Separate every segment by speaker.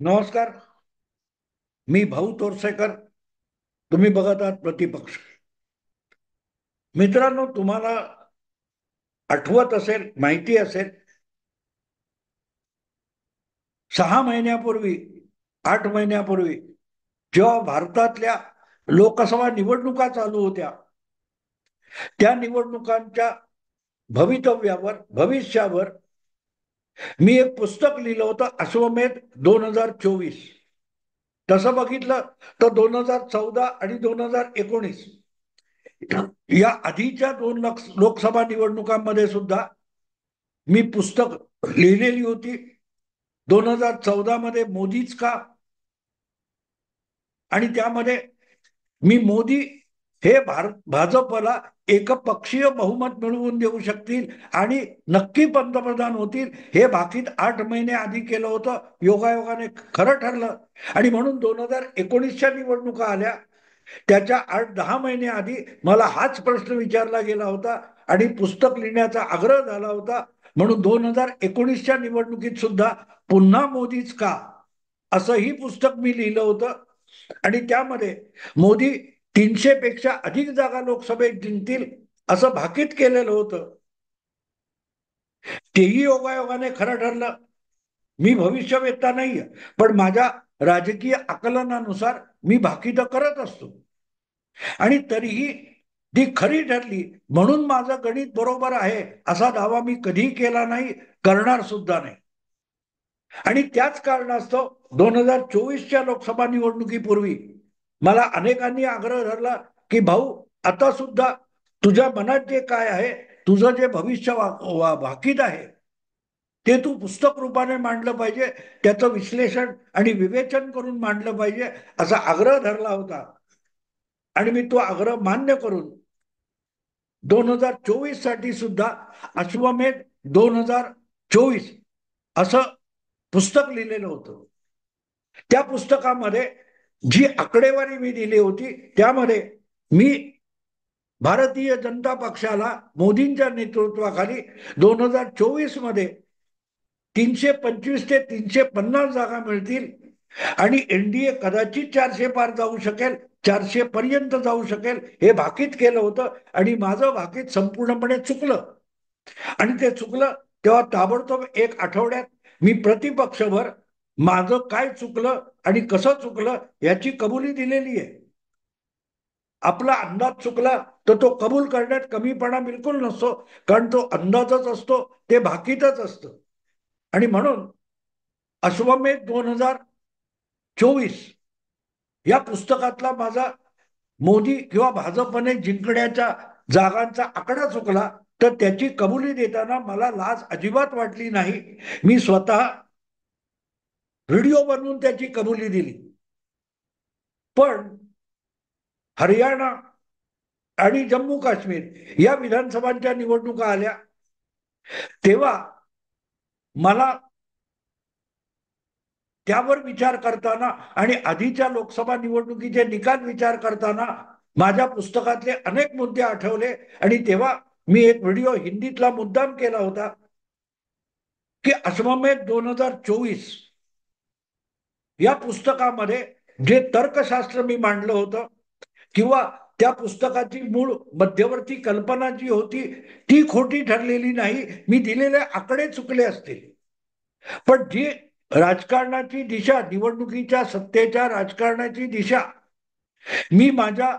Speaker 1: नमस्कार. मी भाऊ तोरसेकर. तुम्ही बघत आहात प्रतिपक्ष. मित्रांनो, तुम्हाला आठवत असेल, माहिती असेल, 6 महिन्यापूर्वी, 8 महिन्यापूर्वी जेव्हा भारतातल्या लोकसभा निवडणुका चालू होत्या, त्या निवडणुकांच्या भविष्यावर मी एक पुस्तक लिहिलं होतं, अश्वमेध 2024. तसं बघितलं तर 2014 आणि 2019 या आधीच्या दोन लोकसभा निवडणुकांमध्ये सुद्धा मी पुस्तक लिहिलेली होती. 2014 मध्ये मोदीच का, आणि त्यामध्ये मी मोदी हे भाजपला एकपक्षीय बहुमत मिळवून देऊ शकतील आणि नक्की पंतप्रधान होतील हे भाकीत 8 महिने आधी केलं होतं. योगायोगाने खरं ठरलं आणि म्हणून 2019च्या निवडणुका आल्या. त्याच्या 8-10 महिने आधी मला हाच प्रश्न विचारला गेला होता आणि पुस्तक लिहिण्याचा आग्रह झाला होता. म्हणून 2019च्या निवडणुकीत सुद्धा पुन्हा मोदीच का, असंही पुस्तक मी लिहिलं होतं. आणि त्यामध्ये मोदी 300 पेक्षा अधिक जागा लोकसभेत जिंकतील असं भाकीत केलेलं होतं. तेही योगायोगाने खरं ठरलं. मी भविष्यवेत्ता नाहीये, पण माझ्या राजकीय आकलनानुसार मी भाकीतं करत असतो आणि तरीही ती खरी ठरली. म्हणून माझं गणित बरोबर आहे असा दावा मी कधीही केला नाही, करणार सुद्धा नाही. आणि त्याच कारणास्तव 2024च्या लोकसभा निवडणुकीपूर्वी मला अनेकांनी आग्रह धरला की भाऊ, आता सुद्धा तुझ्या मनात जे काय आहे, तुझं जे भविष्य भाकीत आहे, ते तू पुस्तक रूपाने मांडलं पाहिजे, त्याचं विश्लेषण आणि विवेचन करून मांडलं पाहिजे, असा आग्रह धरला होता. आणि मी तो आग्रह मान्य करून 2024 साठी सुद्धा अश्वमेध 2024 असं पुस्तक लिहिलेलं होतं. त्या पुस्तकामध्ये जी आकडेवारी मी दिली होती, त्यामध्ये मी भारतीय जनता पक्षाला मोदींच्या नेतृत्वाखाली 2024 मध्ये 325 ते 350 जागा मिळतील आणि एनडीए कदाचित 400 पार जाऊ शकेल, 400 पर्यंत जाऊ शकेल हे भाकीत केलं होतं. आणि माझं भाकीत संपूर्णपणे चुकलं. आणि ते चुकलं तेव्हा ताबडतोब 1 आठवड्यात मी प्रतिपक्षभर माझं काय चुकलं आणि कसं चुकलं याची कबुली दिलेली आहे. आपला अंदाज चुकला तर तो कबूल करण्यात कमीपणा बिलकुल नसतो, कारण तो अंदाजच असतो, ते भाकीतच असतं. आणि म्हणून अश्वमेध 2024 या पुस्तकातला माझा मोदी किंवा भाजपने जिंकण्याच्या जागांचा आकडा चुकला, तर त्याची कबुली देताना मला लाज अजिबात वाटली नाही. मी स्वतः व्हिडिओ बनवून त्याची कबुली दिली. पण हरियाणा आणि जम्मू काश्मीर या विधानसभांच्या निवडणुका आल्या, तेव्हा मला त्यावर विचार करताना आणि आधीच्या लोकसभा निवडणुकीचे निकाल विचार करताना माझ्या पुस्तकातले अनेक मुद्दे आठवले. आणि तेव्हा मी एक व्हिडिओ हिंदीतला मुद्दाम केला होता की अश्वमेध 2024 या पुस्तकामध्ये जे तर्कशास्त्र मी मांडलं होतं, किंवा त्या पुस्तकाची मूळ मध्यवर्ती कल्पना जी होती ती खोटी ठरलेली नाही, मी दिलेले आकडे चुकले असतील, पण जी राजकारणाची दिशा, निवडणुकीच्या सत्तेच्या राजकारणाची दिशा मी माझ्या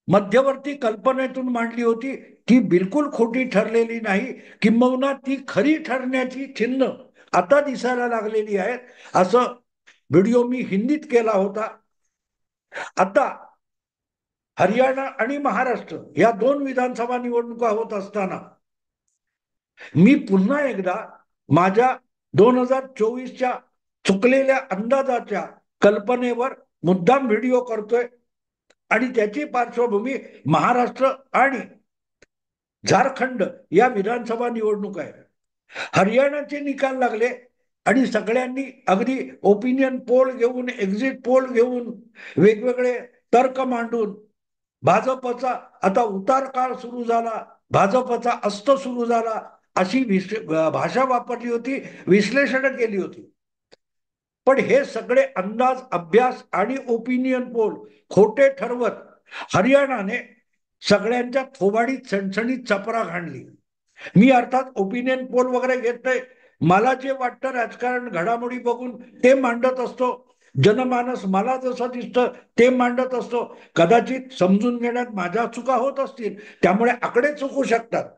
Speaker 1: मध्यवर्ती कल्पनेतून मांडली होती, ती बिलकुल खोटी ठरलेली नाही. किंबहुना ती खरी ठरण्याची चिन्ह आता दिसायला लागलेली आहेत. असं व्हिडिओ मी हिंदीत केला होता. आता हरियाणा आणि महाराष्ट्र या दोन विधानसभा निवडणुका होत असताना मी पुन्हा एकदा माझ्या 2024च्या चुकलेल्या अंदाजाच्या कल्पनेवर मुद्दाम व्हिडिओ करतोय. आणि त्याची पार्श्वभूमी महाराष्ट्र आणि झारखंड या विधानसभा निवडणूक आहे. हरियाणाचे निकाल लागले आणि सगळ्यांनी अगदी ओपिनियन पोल घेऊन, एक्झिट पोल घेऊन, वेगवेगळे तर्क मांडून भाजपचा आता उतार काळ सुरू झाला, भाजपचा अस्त सुरू झाला, अशी भाषा वापरली होती, विश्लेषण केली होती. पण हे सगळे अंदाज, अभ्यास आणि ओपिनियन पोल खोटे ठरवत हरियाणाने सगळ्यांच्या थोबाडीत सणसणीत चपरा घाणली. मी अर्थात ओपिनियन पोल वगैरे घेत नाही. मला जे वाटतं राजकारण घडामोडी बघून ते मांडत असतो. जनमानस मला जसं दिसतं ते मांडत असतो. कदाचित समजून घेण्यात माझ्या चुका होत असतील, त्यामुळे आकडे चुकू शकतात.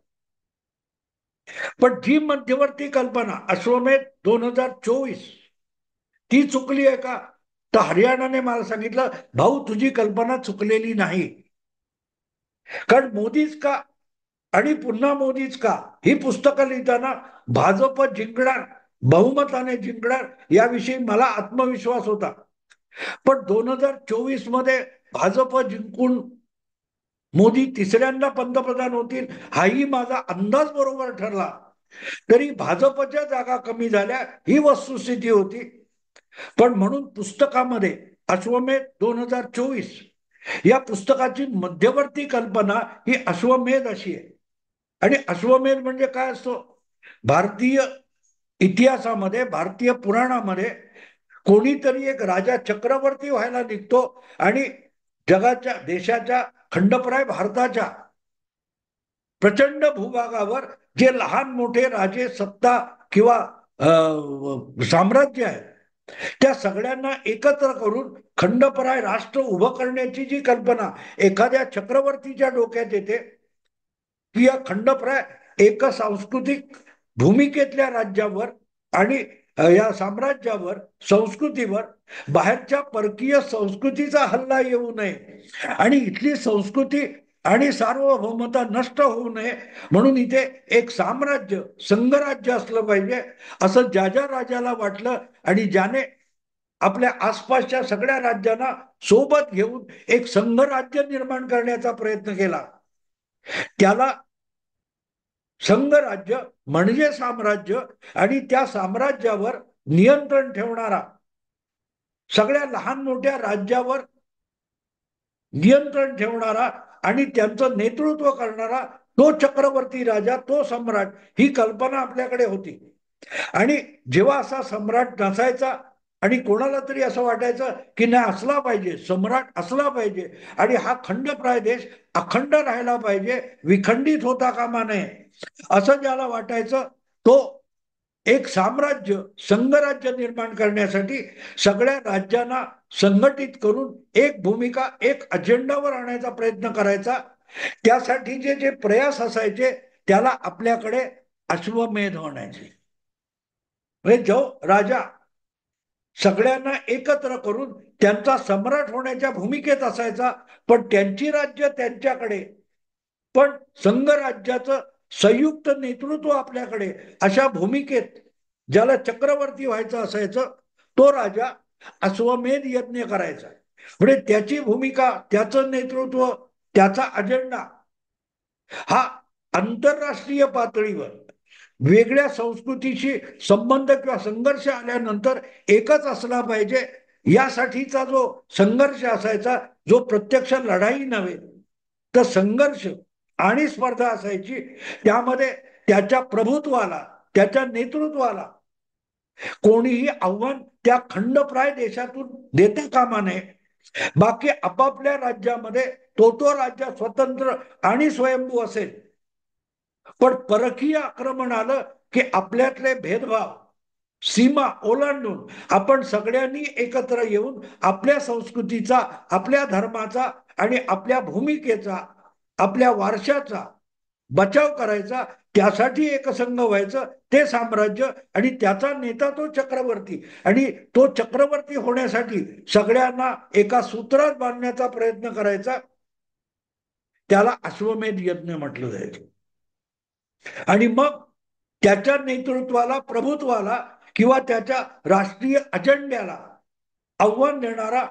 Speaker 1: पण जी मध्यवर्ती कल्पना अश्वमेध 2024 ती चुकली आहे का? तर हरियाणाने मला सांगितलं, भाऊ तुझी कल्पना चुकलेली नाही. कारण मोदीच का आणि पुन्हा मोदीच का ही पुस्तकं लिहिताना भाजप जिंकणार, बहुमताने जिंकणार याविषयी मला आत्मविश्वास होता. पण 2024 मध्ये भाजप जिंकून मोदी तिसऱ्यांदा पंतप्रधान होतील हाही माझा अंदाज बरोबर ठरला. तरी भाजपच्या जागा कमी झाल्या ही वस्तुस्थिती होती. पण म्हणून पुस्तकामध्ये अश्वमेध 2024 या पुस्तकाची मध्यवर्ती कल्पना ही अश्वमेध अशी आहे. आणि अश्वमेध म्हणजे काय असतो? भारतीय इतिहासामध्ये, भारतीय पुराणामध्ये कोणीतरी एक राजा चक्रवर्ती व्हायला निघतो आणि जगाच्या, देशाच्या, खंडप्राय भारताच्या प्रचंड भूभागावर जे लहान मोठे राजे, सत्ता किंवा साम्राज्य आहे त्या सगळ्यांना एकत्र करून खंडपराय राष्ट्र उभं करण्याची जी कल्पना एखाद्या चक्रवर्तीच्या डोक्यात येते की या खंडप्राय एक सांस्कृतिक भूमिकेतल्या राज्यावर आणि या साम्राज्यावर, संस्कृतीवर बाहेरच्या परकीय संस्कृतीचा हल्ला येऊ नये आणि इथली संस्कृती आणि सार्वभौमता नष्ट होऊ नये म्हणून इथे एक साम्राज्य, संघराज्य असलं पाहिजे असं ज्या ज्या राजाला वाटलं आणि ज्याने आपल्या आसपासच्या सगळ्या राज्यांना सोबत घेऊन एक संघराज्य निर्माण करण्याचा प्रयत्न केला त्याला संघराज्य म्हणजे साम्राज्य आणि त्या साम्राज्यावर नियंत्रण ठेवणारा, सगळ्या लहान मोठ्या राज्यावर नियंत्रण ठेवणारा आणि त्यांचं नेतृत्व करणारा तो चक्रवर्ती राजा, तो सम्राट, ही कल्पना आपल्याकडे होती. आणि जेव्हा असा सम्राट नसायचा आणि कोणाला तरी असं वाटायचं की नाही असला पाहिजे, सम्राट असला पाहिजे आणि हा खंडप्राय देश अखंड राहायला पाहिजे, विखंडित होता कामा नये, असं ज्याला वाटायचं तो एक साम्राज्य, संघराज्य निर्माण करण्यासाठी सगळ्या राज्यांना संघटित करून एक भूमिका, एक अजेंडावर आणायचा प्रयत्न करायचा. त्यासाठी जे जे प्रयास असायचे त्याला आपल्याकडे अश्वमेध म्हणायचे. म्हणजे जो राजा सगळ्यांना एकत्र करून त्यांचा सम्राट होण्याच्या भूमिकेत असायचा, पण त्यांची राज्य त्यांच्याकडे, पण संघराज्याचं संयुक्त नेतृत्व आपल्याकडे, अशा भूमिकेत ज्याला चक्रवर्ती व्हायचं असायचं तो राजा अश्वमेध यज्ञ करायचा. म्हणजे त्याची भूमिका, त्याचं नेतृत्व, त्याचा अजेंडा हा आंतरराष्ट्रीय पातळीवर वेगळ्या संस्कृतीशी संबंध किंवा संघर्ष आल्यानंतर एकच असला पाहिजे यासाठीचा जो संघर्ष असायचा, जो प्रत्यक्ष लढाई नव्हे तर संघर्ष आणि स्पर्धा असायची, त्यामध्ये त्याच्या प्रभुत्वाला, त्याच्या नेतृत्वाला कोणीही आव्हान त्या खंडप्राय देशातून देता कामा नये. बाकी आपापल्या राज्यामध्ये तो तो राज्य स्वतंत्र आणि स्वयंभू असेल, पण परकीय आक्रमण आलं की आपल्यातले भेदभाव, सीमा ओलांडून आपण सगळ्यांनी एकत्र येऊन आपल्या संस्कृतीचा, आपल्या धर्माचा आणि आपल्या भूमिकेचा, आपल्या वारशाचा बचाव करायचा. त्यासाठी एकसंघ व्हायचं, ते साम्राज्य आणि त्याचा नेता तो चक्रवर्ती, आणि तो चक्रवर्ती होण्यासाठी सगळ्यांना एका सूत्रात बांधण्याचा प्रयत्न करायचा. त्याला अश्वमेध यज्ञ म्हटलं जायचं. आणि मग त्याच्या नेतृत्वाला, प्रभुत्वाला किंवा त्याच्या राष्ट्रीय अजेंड्याला आव्हान देणारा,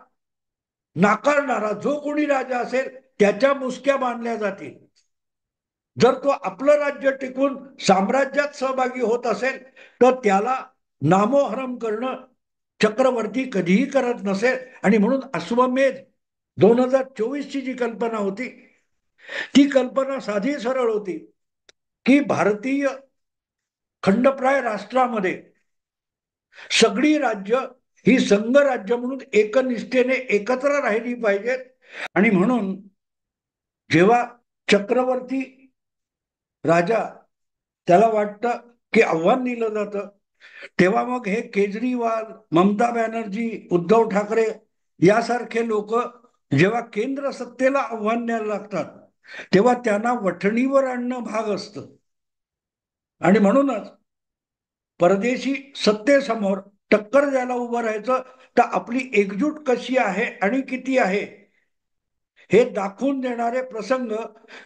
Speaker 1: नाकारणारा जो कोणी राजा असेल त्याच्या मुसक्या बांधल्या जातील. जर तो आपलं राज्य टिकून साम्राज्यात सहभागी होत असेल तर त्याला नामोहरम करणं चक्रवर्ती कधीही करत नसेल. आणि म्हणून अश्वमेध 2024 ची जी कल्पना होती ती कल्पना साधी सरळ होती की भारतीय खंडप्राय राष्ट्रामध्ये सगळी राज्य ही संघ राज्य म्हणून एकनिष्ठेने एकत्र राहिली पाहिजेत. आणि म्हणून जेव्हा चक्रवर्ती राजा त्याला वाटतं की आव्हान दिलं जातं, तेव्हा मग हे केजरीवाल, ममता बॅनर्जी, उद्धव ठाकरे यासारखे लोक जेव्हा केंद्र सत्तेला आव्हान द्यायला लागतात, तेव्हा त्यांना वठणीवर आणणं भाग असतं. आणि म्हणूनच परदेशी सत्तेसमोर टक्कर द्यायला उभं राहायचं, तर आपली एकजूट कशी आहे आणि किती आहे हे दाखवून देणारे प्रसंग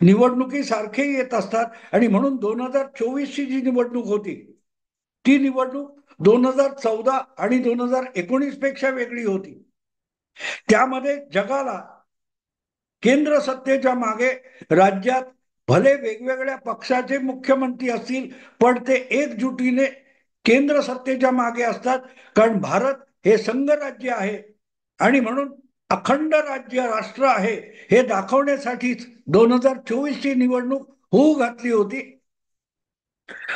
Speaker 1: निवडणुकीसारखे येत असतात. आणि म्हणून 2024ची जी निवडणूक होती, ती निवडणूक 2014 आणि 2019 पेक्षा वेगळी होती. त्यामध्ये जगाला केंद्र सत्तेच्या मागे राज्यात भले वेगवेगळ्या पक्षाचे मुख्यमंत्री असतील, पण ते एकजुटीने केंद्र सत्तेच्या मागे असतात. कारण भारत हे संघ राज्य आहे आणि म्हणून अखंड राज्य राष्ट्र आहे हे दाखवण्यासाठीच 2024ची निवडणूक होऊ घातली होती.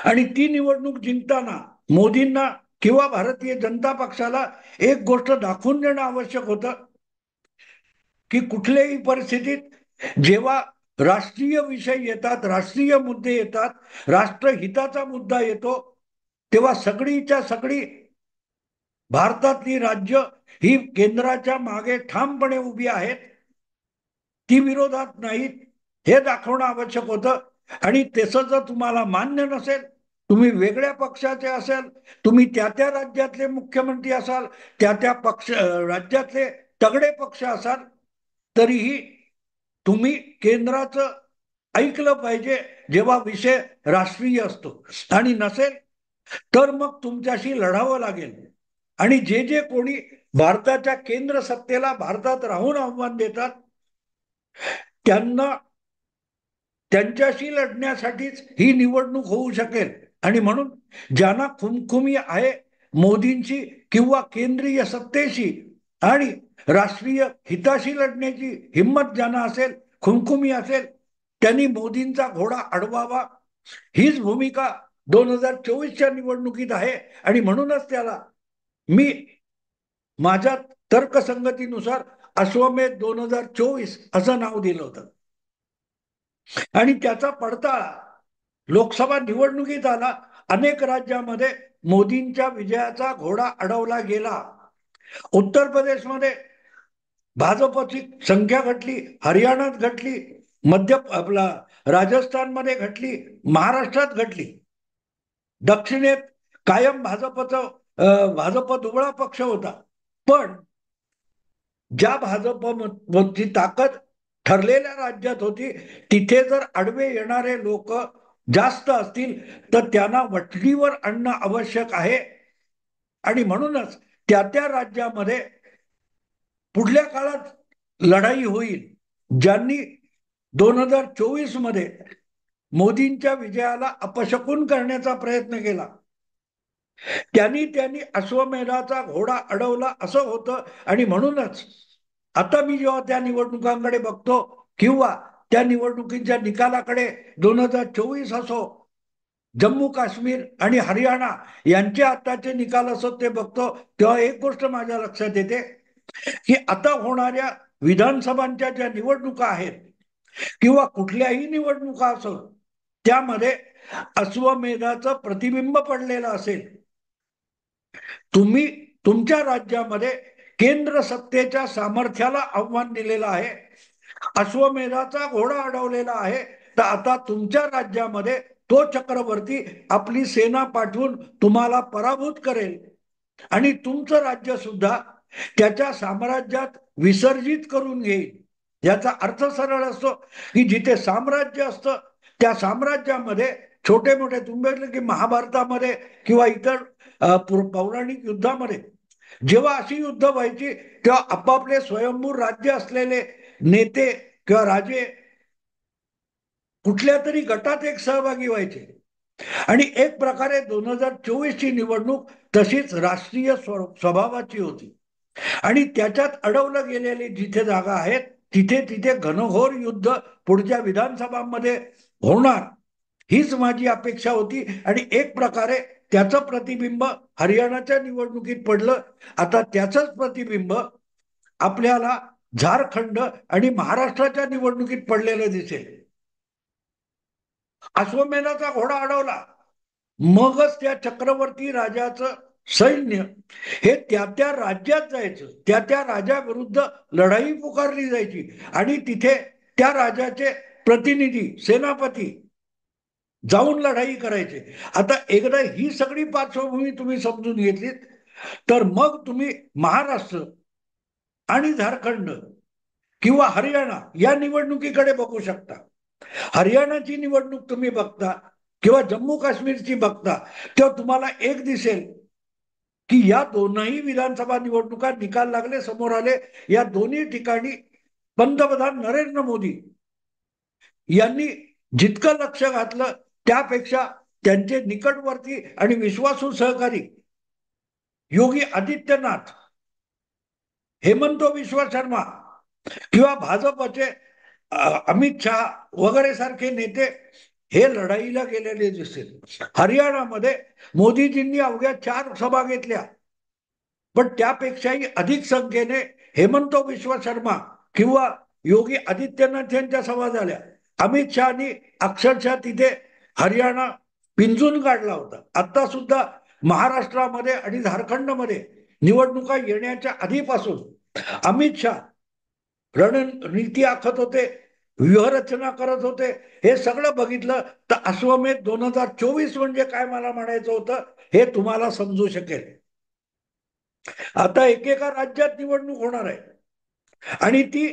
Speaker 1: आणि ती निवडणूक जिंकताना मोदींना किंवा भारतीय जनता पक्षाला एक गोष्ट दाखवून देणं आवश्यक होतं की कुठल्याही परिस्थितीत जेव्हा राष्ट्रीय विषय येतात, राष्ट्रीय मुद्दे येतात, राष्ट्रहिताचा मुद्दा येतो, तेव्हा सगळीच्या सगळी भारतातली राज्य ही केंद्राच्या मागे ठामपणे उभी आहेत, ती विरोधात नाहीत, हे दाखवणं आवश्यक होतं. आणि तसं जर तुम्हाला मान्य नसेल, तुम्ही वेगळ्या पक्षाचे असेल, तुम्ही त्या त्या राज्यातले मुख्यमंत्री असाल, त्या त्या पक्ष राज्यातले तगडे पक्ष असाल, तरीही तुम्ही केंद्राचं ऐकलं पाहिजे जेव्हा विषय राष्ट्रीय असतो. आणि नसेल तर मग तुमच्याशी लढावं लागेल. आणि जे जे कोणी भारताच्या केंद्र सत्तेला भारतात राहून आव्हान देतात, त्यांना त्यांच्याशी लढण्यासाठीच ही निवडणूक होऊ शकेल. आणि म्हणून ज्यांना खुमखुमी आहे मोदींची किंवा केंद्रीय सत्तेशी आणि राष्ट्रीय हिताशी लढण्याची हिंमत ज्यांना असेल, खुमखुमी असेल, त्यांनी मोदींचा घोडा अडवावा. हीच भूमिका 2024च्या निवडणुकीत आहे. आणि म्हणूनच त्याला मी माझ्या तर्कसंगतीनुसार अश्वमेध 2024 असं नाव दिलं होतं. आणि त्याचा पडताळा लोकसभा निवडणुकीत आला. अनेक राज्यामध्ये मोदींच्या विजयाचा घोडा अडवला गेला. उत्तर प्रदेशमध्ये भाजपची संख्या घटली, हरियाणात घटली, आपला राजस्थानमध्ये घटली, महाराष्ट्रात घटली. दक्षिणेत कायम भाजप दुबळा पक्ष होता. पण ज्या भाजपची ताकद ठरलेल्या राज्यात होती, तिथे जर आडवे येणारे लोक जास्त असतील तर त्यांना वठणीवर आणणं आवश्यक आहे. आणि म्हणूनच त्या त्या राज्यामध्ये पुढल्या काळात लढाई होईल. ज्यांनी 2024 मध्ये मोदींच्या विजयाला अपशकुन करण्याचा प्रयत्न केला, त्यांनी अश्वमेधाचा घोडा अडवला असं होतं. आणि म्हणूनच आता मी जेव्हा त्या निवडणुकांकडे बघतो किंवा त्या निवडणुकीच्या निकालाकडे 2024 असो, जम्मू काश्मीर आणि हरियाणा यांचे आताचे निकाल असो ते बघतो, तेव्हा एक गोष्ट माझ्या लक्षात येते की आता होणाऱ्या विधानसभांच्या ज्या निवडणुका आहेत किंवा कुठल्याही निवडणुका असो, त्यामध्ये अश्वमेधाचं प्रतिबिंब पडलेलं असेल. तुम्ही तुमच्या राज्यामध्ये केंद्र सत्तेच्या सामर्थ्याला आव्हान दिलेलं आहे, अश्वमेधाचा घोडा अडवलेला आहे, तर आता तुमच्या राज्यामध्ये तो चक्रवर्ती आपली सेना पाठवून तुम्हाला पराभूत करेल आणि तुमचं राज्य सुद्धा त्याच्या साम्राज्यात विसर्जित करून घेईल. याचा अर्थ सरळ असतो की जिथे साम्राज्य असतं त्या साम्राज्यामध्ये छोटे मोठे, तुम्ही बघितलं की महाभारतामध्ये किंवा इतर पौराणिक युद्धामध्ये जेव्हा अशी युद्ध व्हायची, तेव्हा आपापले स्वयंभू राज्य असलेले नेते किंवा राजे कुठल्या तरी गटात एक सहभागी व्हायचे. आणि एक प्रकारे 2024ची निवडणूक तशीच राष्ट्रीय स्वभावाची होती. आणि त्याच्यात अडवलं गेलेले जिथे जागा आहेत तिथे तिथे घनघोर युद्ध पुढच्या विधानसभांमध्ये होणार, हीच माझी अपेक्षा होती. आणि एक प्रकारे त्याचं प्रतिबिंब हरियाणाच्या निवडणुकीत पडलं. आता त्याचंच प्रतिबिंब आपल्याला झारखंड आणि महाराष्ट्राच्या निवडणुकीत पडलेलं दिसेल. अश्वमेधाचा घोडा अडवला, मगच त्या चक्रवर्ती राजाचं सैन्य हे त्या त्या राज्यात जायचं, त्या त्या राजाविरुद्ध लढाई पुकारली जायची आणि तिथे त्या राजाचे प्रतिनिधी सेनापती जाऊन लढाई करायचे. आता एकदा ही सगळी पार्श्वभूमी तुम्ही समजून घेतलीत तर मग तुम्ही महाराष्ट्र आणि झारखंड किंवा हरियाणा या निवडणुकीकडे बघू शकता. हरियाणाची निवडणूक तुम्ही बघता किंवा जम्मू काश्मीरची बघता तेव्हा तुम्हाला एक दिसेल की या दोनही विधानसभा निवडणुका निकाल लागले, समोर आले. या दोन्ही ठिकाणी पंतप्रधान नरेंद्र मोदी यांनी जितकं लक्ष घातलं त्यापेक्षा त्यांचे निकटवर्ती आणि विश्वासू सहकारी योगी आदित्यनाथ, हेमंत विश्व शर्मा किंवा भाजपचे अमित शहा वगैरे सारखे नेते हे लढाईला गेलेले दिसतील. हरियाणामध्ये मोदीजींनी अवघ्या 4 सभा घेतल्या, पण त्यापेक्षाही अधिक संख्येने हेमंत विश्व शर्मा किंवा योगी आदित्यनाथ यांच्या सभा झाल्या. अमित शहानी अक्षरशः तिथे हरियाणा पिंजून काढला होता. आता सुद्धा महाराष्ट्रामध्ये आणि झारखंडमध्ये निवडणुका येण्याच्या आधीपासून अमित शहा रणनीती आखत होते, व्यूहरचना करत होते. हे सगळं बघितलं तर अश्वमेध 2024 म्हणजे काय मला म्हणायचं होतं हे तुम्हाला समजू शकेल. आता एकेका राज्यात निवडणूक होणार आहे आणि ती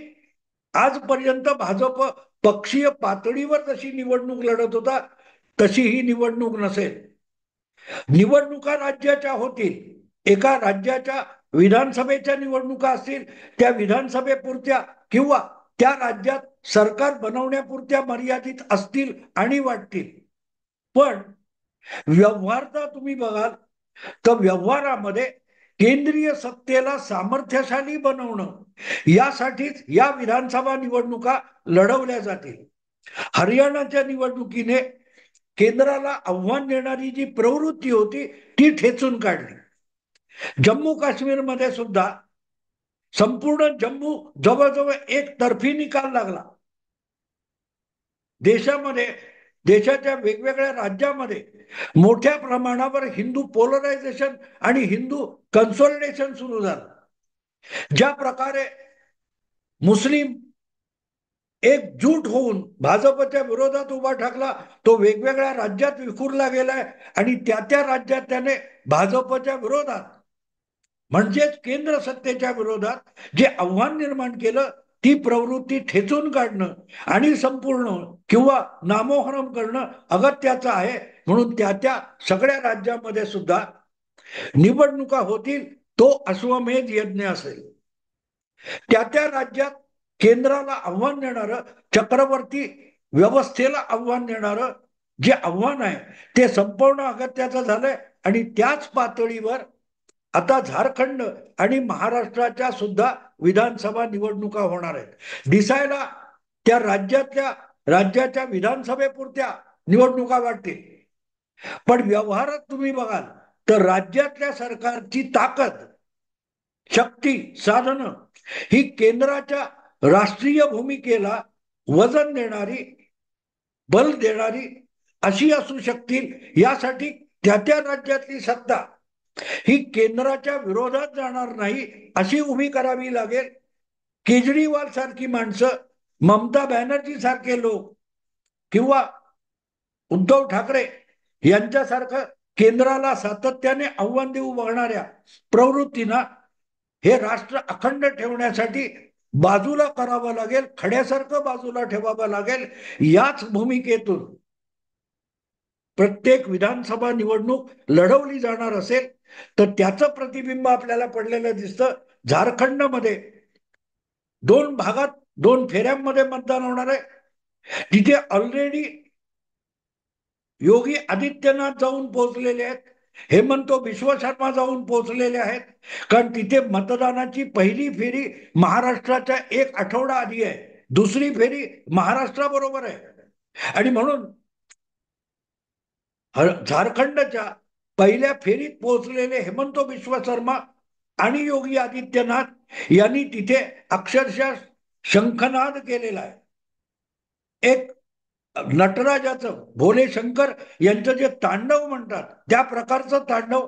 Speaker 1: आजपर्यंत भाजप पक्षीय पातळीवर जशी निवडणूक लढत होता तशी ही निवडणूक नसेल. निवडणुका राज्याच्या होतील, एका राज्याच्या विधानसभेच्या निवडणुका असतील, त्या विधानसभेपुरत्या किंवा त्या राज्यात सरकार बनवण्यापुरत्या मर्यादित असतील आणि वाटतील. पण व्यवहारता तुम्ही बघाल तर व्यवहारामध्ये केंद्रीय सत्तेला सामर्थ्यशाली बनवणं यासाठीच या विधानसभा निवडणुका लढवल्या जातील. हरियाणाच्या निवडणुकीने केंद्राला आव्हान देणारी जी प्रवृत्ती होती ती ठेचून काढली. जम्मू काश्मीरमध्ये सुद्धा संपूर्ण जम्मू जवळजवळ एकतर्फी निकाल लागला. देशाच्या वेगवेगळ्या राज्यामध्ये मोठ्या प्रमाणावर हिंदू पोलरायझेशन आणि हिंदू कन्सोलिडेशन सुरू झालं. ज्या प्रकारे मुस्लिम एकजूट होऊन भाजपच्या विरोधात उभा ठाकला तो वेगवेगळ्या राज्यात विखुरला गेलाय आणि त्या त्या राज्यात त्याने भाजपच्या विरोधात म्हणजेच केंद्र सत्तेच्या विरोधात जे आव्हान निर्माण केलं ती प्रवृत्ती ठेचून काढणं आणि संपूर्ण किंवा नामोहरम करणं अगत्याचं आहे. म्हणून त्या त्या सगळ्या राज्यामध्ये सुद्धा निवडणुका होतील, तो अश्वमेध यज्ञ असेल. त्या त्या राज्यात केंद्राला आव्हान देणारं, चक्रवर्ती व्यवस्थेला आव्हान देणारं जे आव्हान आहे ते संपवणं अगत्याचं झालंय. आणि त्याच पातळीवर आता झारखंड आणि महाराष्ट्राच्या सुद्धा विधानसभा निवडणुका होणार आहेत. दिसायला त्या राज्याच्या विधानसभेपुरत्या निवडणुका वाटतील, पण व्यवहारात तुम्ही बघाल तर राज्यातल्या सरकारची ताकद, शक्ती, साधनं ही केंद्राच्या राष्ट्रीय भूमिकेला वजन देणारी, बल देणारी अशी असू शकतील. यासाठी त्या त्या राज्यातली सत्ता ही केंद्राच्या विरोधात जाणार नाही अशी उभी करावी लागेल. केजरीवाल सारखी माणसं, ममता बॅनर्जी सारखे लोक किंवा उद्धव ठाकरे यांच्यासारखं केंद्राला सातत्याने आव्हान देऊ बघणाऱ्या प्रवृत्तींना हे राष्ट्र अखंड ठेवण्यासाठी बाजूला करावं लागेल, खड्यासारखं बाजूला ठेवावं लागेल. याच भूमिकेतून प्रत्येक विधानसभा निवडणूक लढवली जाणार असेल तर त्याचं प्रतिबिंब आपल्याला पडलेलं दिसतं. झारखंडमध्ये 2 भागात 2 फेऱ्यांमध्ये मतदान होणार आहे. तिथे ऑलरेडी योगी आदित्यनाथ जाऊन पोहोचलेले आहेत, हेमंत विश्व शर्मा जाऊन पोहोचलेले आहेत. कारण तिथे मतदानाची पहिली फेरी महाराष्ट्राच्या 1 आठवडा आधी आहे, दुसरी फेरी महाराष्ट्राबरोबर आहे. आणि म्हणून झारखंडच्या पहिल्या फेरीत पोहोचलेले हेमंत बिश्व शर्मा आणि योगी आदित्यनाथ यांनी तिथे अक्षरशः शंखनाद केलेला आहे. एक नटराजाचं भोले शंकर यांचं जे तांडव म्हणतात त्या प्रकारचं तांडव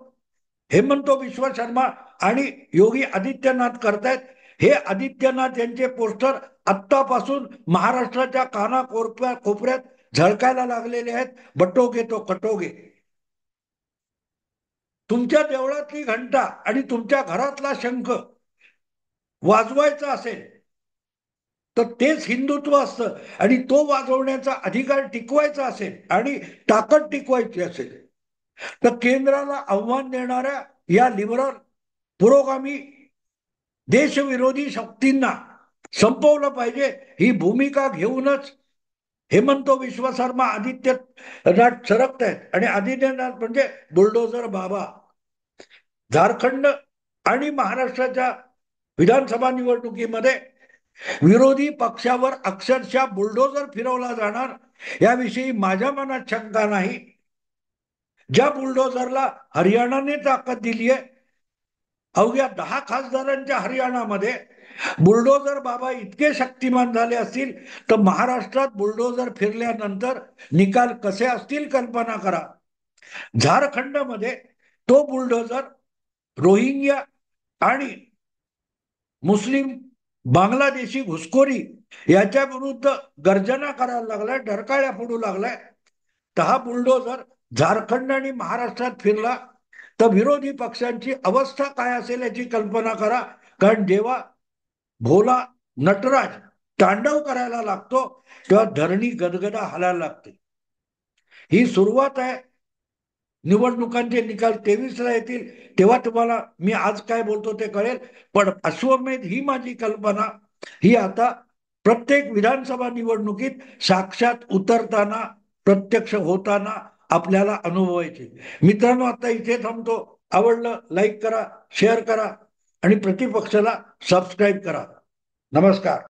Speaker 1: हेमंत बिश्व शर्मा आणि योगी आदित्यनाथ करतायत. हे आदित्यनाथ यांचे पोस्टर आत्तापासून महाराष्ट्राच्या कोपऱ्यात झळकायला लागलेले आहेत. बटोगे तो कटोगे. तुमच्या देवळातली घंटा आणि तुमच्या घरातला शंख वाजवायचा असेल तर तेच हिंदुत्व असतं. आणि तो वाजवण्याचा अधिकार टिकवायचा असेल आणि ताकद टिकवायची असेल तर केंद्राला आव्हान देणाऱ्या या लिबरल पुरोगामी देशविरोधी शक्तींना संपवलं पाहिजे. ही भूमिका घेऊनच हेमंत बिश्व शर्मा आदित्यनाथ सरकत आहेत. आणि आदित्यनाथ म्हणजे बुलडोझर बाबा. झारखंड आणि महाराष्ट्राच्या विधानसभा निवडणुकीमध्ये विरोधी पक्षावर अक्षरशः बुलडोझर फिरवला जाणार याविषयी माझ्या मनात शंका नाही. ज्या बुलडोझरला हरियाणाने ताकद दिली आहे, अवघ्या 10 खासदारांच्या हरियाणामध्ये बुलडोझर बाबा इतके शक्तिमान झाले असतील तर महाराष्ट्रात बुलडोझर फिरल्यानंतर निकाल कसे असतील कल्पना करा. झारखंडमध्ये तो बुलडोझर रोहिंग्या आणि मुस्लिम बांगलादेशी घुसखोरी याच्या विरुद्ध गर्जना करायला लागलाय, डरकाळ्या फोडू लागलाय. तर हा बुलडोझर झारखंड आणि महाराष्ट्रात फिरला तर विरोधी पक्षांची अवस्था काय असेल याची कल्पना करा. कारण जेव्हा भोला नटराज तांडव करायला लागतो तेव्हा धरणी गदगदा हलायला लागते. ही सुरुवात आहे. निवडणुकांचे निकाल 23ला येतील तेव्हा तुम्हाला मी आज काय बोलतो ते कळेल. पण अश्वमेध ही माझी कल्पना ही आता प्रत्येक विधानसभा निवडणुकीत साक्षात उतरताना प्रत्यक्ष होताना आपल्याला अनुभवायची. मित्रांनो, आता इथे थांबतो. आवडलं लाईक करा, शेअर करा आणि प्रतिपक्षाला सबस्क्राईब करा. नमस्कार.